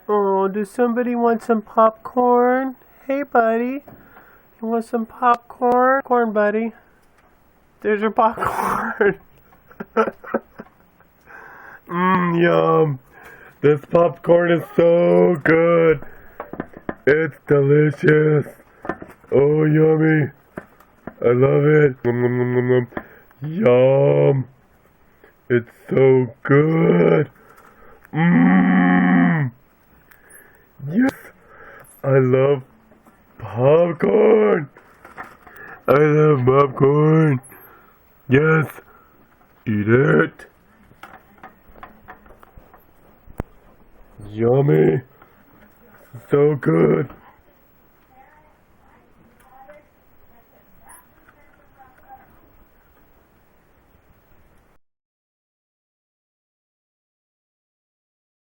Oh, does somebody want some popcorn? Hey, buddy. You want some popcorn? Corn, buddy. There's your popcorn. Yum. This popcorn is so good. It's delicious. Oh, yummy. I love it. Nom, nom, nom, nom, nom. Yum. It's so good. Mmm. Yes. I love popcorn. I love popcorn. Yes. Eat it. Yummy. So good.